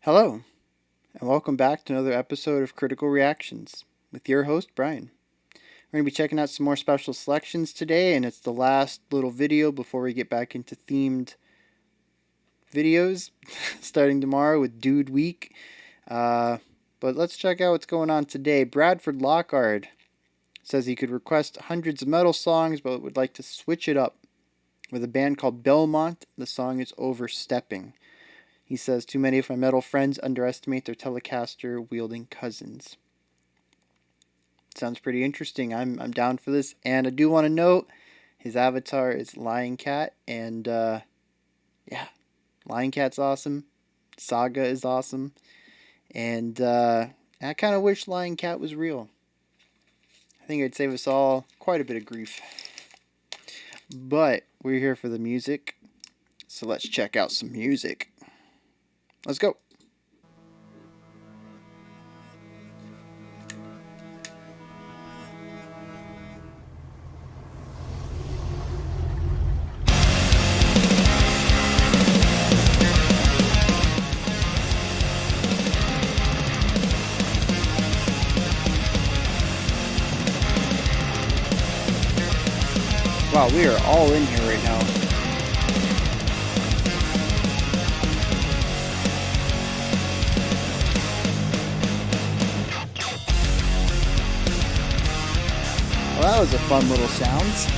Hello, and welcome back to another episode of Critical Reactions with your host, Bryan. We're going to be checking out some more special selections today, and it's the last little video before we get back into themed videos starting tomorrow with Dude Week. But let's check out what's going on today. Bradford Lockard says he could request hundreds of metal songs, but would like to switch it up with a band called Belmont. The song is Overstepping. He says, too many of my metal friends underestimate their Telecaster wielding cousins. Sounds pretty interesting. I'm down for this. And I do want to note, his avatar is Lion Cat. And yeah, Lion Cat's awesome. Saga is awesome. And I kind of wish Lion Cat was real. I think it'd save us all quite a bit of grief. But we're here for the music. So let's check out some music. Let's go. Wow, we are all in here right now. Well, that was a fun little sound.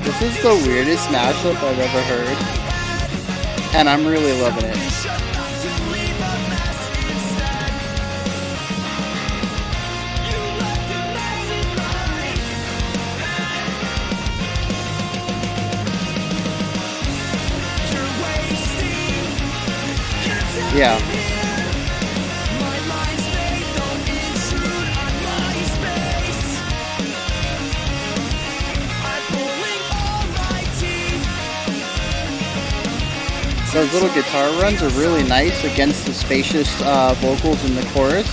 This is the weirdest mashup I've ever heard, and I'm really loving it. Yeah. Those little guitar runs are really nice against the spacious vocals in the chorus.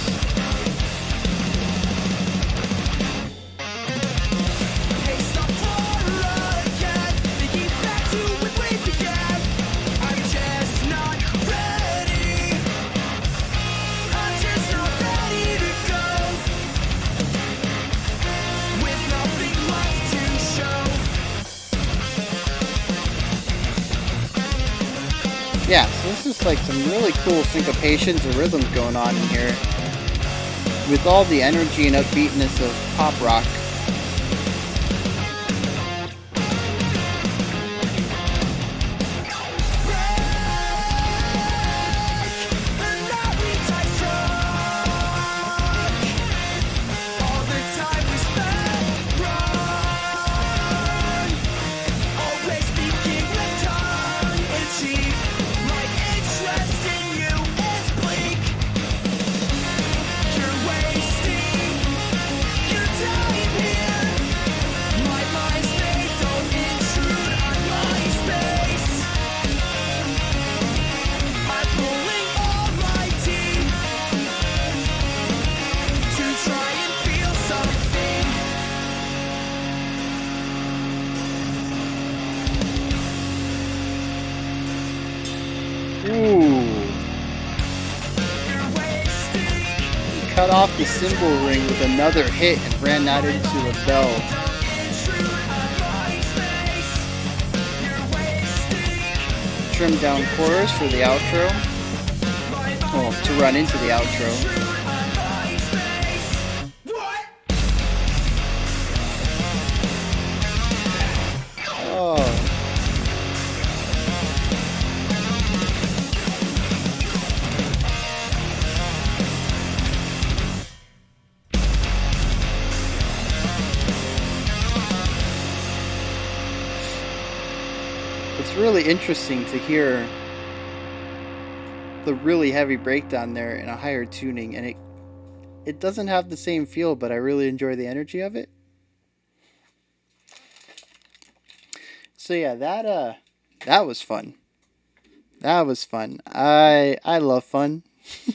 Yeah, so this is like some really cool syncopations and rhythms going on in here with all the energy and upbeatness of pop rock. Ooh. Cut off the cymbal ring with another hit and ran that into a bell. Trimmed down chorus for the outro. Well, to run into the outro. it's really interesting to hear the really heavy breakdown there in a higher tuning, and it doesn't have the same feel, but I really enjoy the energy of it. So yeah, that was fun. That was fun. I love fun.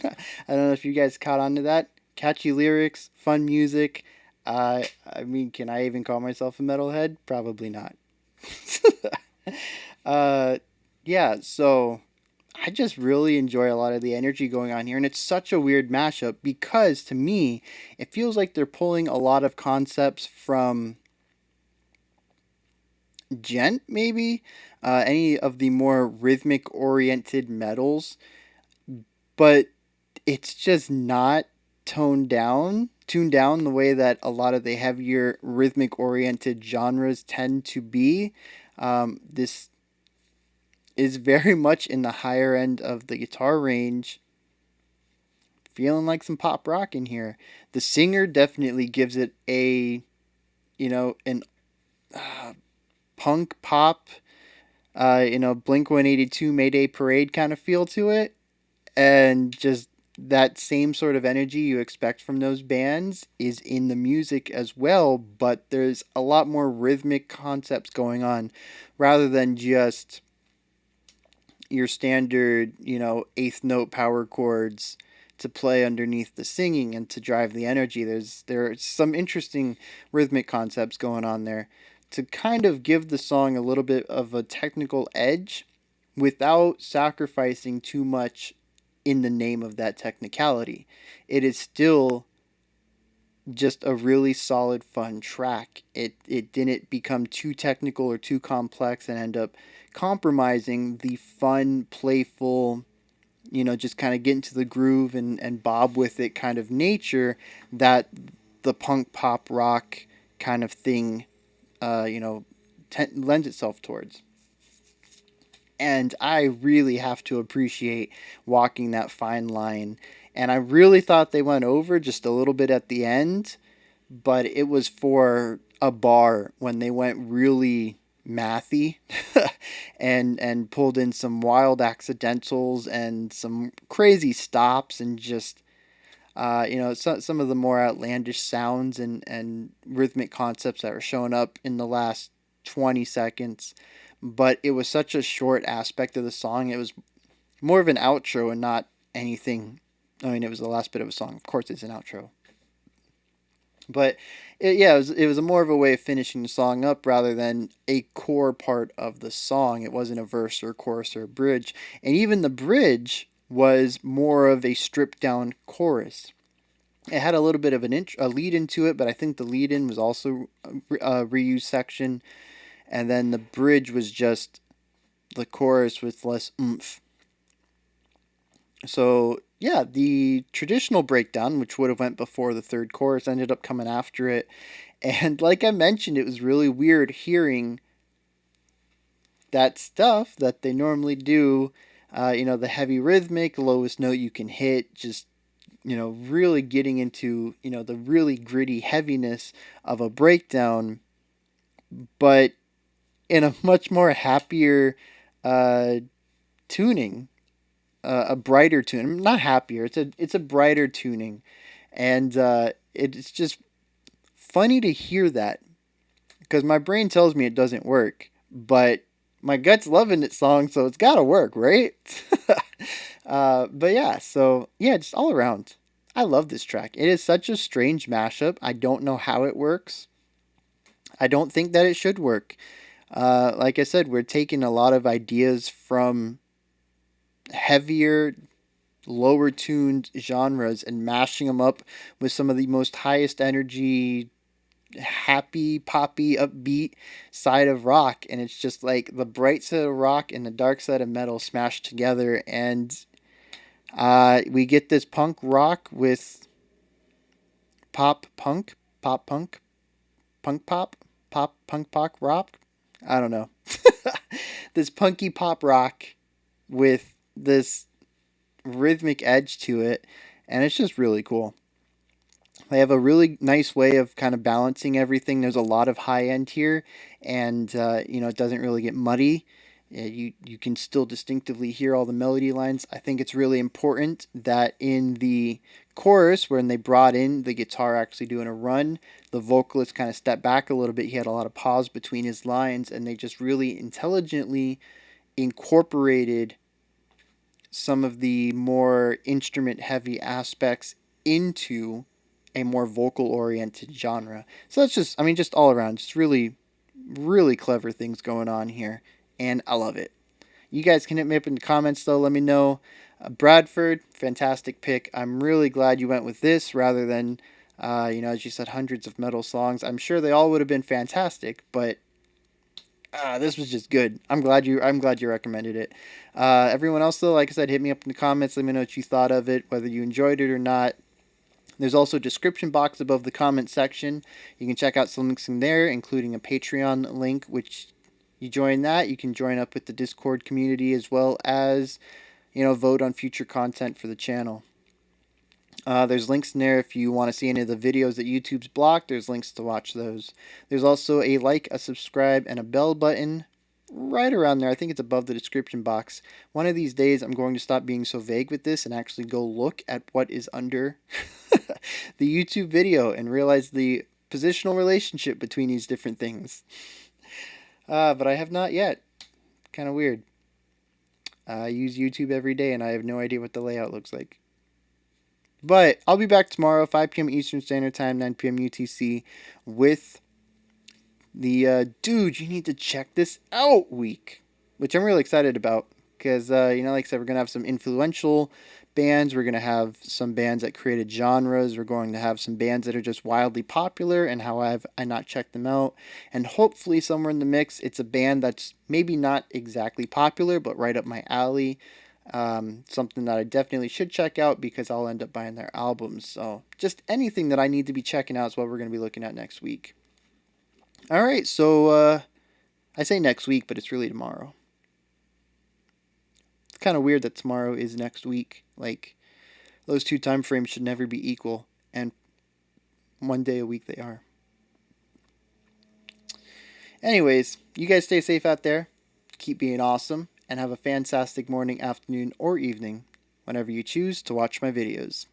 I don't know if you guys caught on to that. Catchy lyrics, fun music. I mean, can I even call myself a metalhead? Probably not. uh, yeah. So I just really enjoy a lot of the energy going on here, and it's such a weird mashup because to me, it feels like they're pulling a lot of concepts from gent, maybe any of the more rhythmic oriented metals, but it's just not tuned down the way that a lot of the heavier rhythmic oriented genres tend to be. This is very much in the higher end of the guitar range, feeling like some pop rock in here. The singer definitely gives it a, an uh, punk pop, Blink 182 Mayday Parade kind of feel to it. And just that same sort of energy you expect from those bands is in the music as well, but there's a lot more rhythmic concepts going on rather than just your standard, eighth note power chords to play underneath the singing and to drive the energy. There's some interesting rhythmic concepts going on there to kind of give the song a little bit of a technical edge without sacrificing too much in the name of that technicality. It is still just a really solid, fun track. It didn't become too technical or too complex and end up compromising the fun, playful, just kind of get into the groove and bob with it kind of nature that the punk pop rock kind of thing, lends itself towards. And I really have to appreciate walking that fine line. And I really thought they went over just a little bit at the end, but it was for a bar when they went really mathy and pulled in some wild accidentals and some crazy stops and just some of the more outlandish sounds and rhythmic concepts that were showing up in the last 20 seconds. But it was such a short aspect of the song. It was more of an outro and not anything. I mean, it was the last bit of a song. Of course, it's an outro. But it was a more of a way of finishing the song up rather than a core part of the song. It wasn't a verse or a chorus or a bridge. And even the bridge was more of a stripped down chorus. It had a little bit of a lead into it, but I think the lead in was also a reused section. And then the bridge was just the chorus with less oomph. So yeah, the traditional breakdown, which would have went before the third chorus, ended up coming after it. And like I mentioned, it was really weird hearing that stuff that they normally do. The heavy rhythmic, lowest note you can hit, just really getting into the really gritty heaviness of a breakdown, but in a much more happier uh, tuning, a brighter tune. Not happier. It's a brighter tuning, and it's just funny to hear that because my brain tells me it doesn't work, but my gut's loving it song, so it's got to work, right? But yeah, so yeah, just all around, I love this track. It is such a strange mashup. I don't know how it works. I don't think that it should work. Like I said, we're taking a lot of ideas from heavier, lower tuned genres and mashing them up with some of the most highest energy, happy, poppy, upbeat side of rock. And it's just like the bright side of rock and the dark side of metal smashed together. And we get this punk rock with pop punk, pop punk rock. I don't know. This punky pop rock with this rhythmic edge to it, and it's just really cool. They have a really nice way of kind of balancing everything. There's a lot of high end here, and it doesn't really get muddy. Yeah, you can still distinctively hear all the melody lines. I think it's really important that in the chorus, when they brought in the guitar actually doing a run, the vocalist kind of stepped back a little bit. He had a lot of pause between his lines, and they just really intelligently incorporated some of the more instrument heavy aspects into a more vocal oriented genre. So that's just, I mean, just all around, just really, really clever things going on here. And I love it. You guys can hit me up in the comments though. Let me know. Bradford, fantastic pick. I'm really glad you went with this rather than, as you said, hundreds of metal songs. I'm sure they all would have been fantastic, but this was just good. I'm glad you recommended it. Everyone else though, like I said, hit me up in the comments. Let me know what you thought of it, whether you enjoyed it or not. There's also a description box above the comment section. You can check out some links in there, including a Patreon link, which you join that, you can join up with the Discord community as well as, vote on future content for the channel. There's links in there if you want to see any of the videos that YouTube's blocked. There's links to watch those. There's also a like, a subscribe, and a bell button right around there. I think it's above the description box. One of these days, I'm going to stop being so vague with this and actually go look at what is under the YouTube video and realize the positional relationship between these different things. But I have not yet. Kind of weird. I use YouTube every day and I have no idea what the layout looks like. But I'll be back tomorrow, 5 p.m. Eastern Standard Time, 9 p.m. UTC, with the Dude, you need to check this out week, which I'm really excited about because, like I said, we're going to have some influential bands. We're going to have some bands that created genres. We're going to have some bands that are just wildly popular and how have I not checked them out. And hopefully somewhere in the mix, it's a band that's maybe not exactly popular, but right up my alley. Something that I definitely should check out because I'll end up buying their albums. So just anything that I need to be checking out is what we're going to be looking at next week. All right, so I say next week, but it's really tomorrow. It's kind of weird that tomorrow is next week. Like, those two time frames should never be equal, and one day a week they are. Anyways, you guys stay safe out there. Keep being awesome. And have a fantastic morning, afternoon, or evening whenever you choose to watch my videos.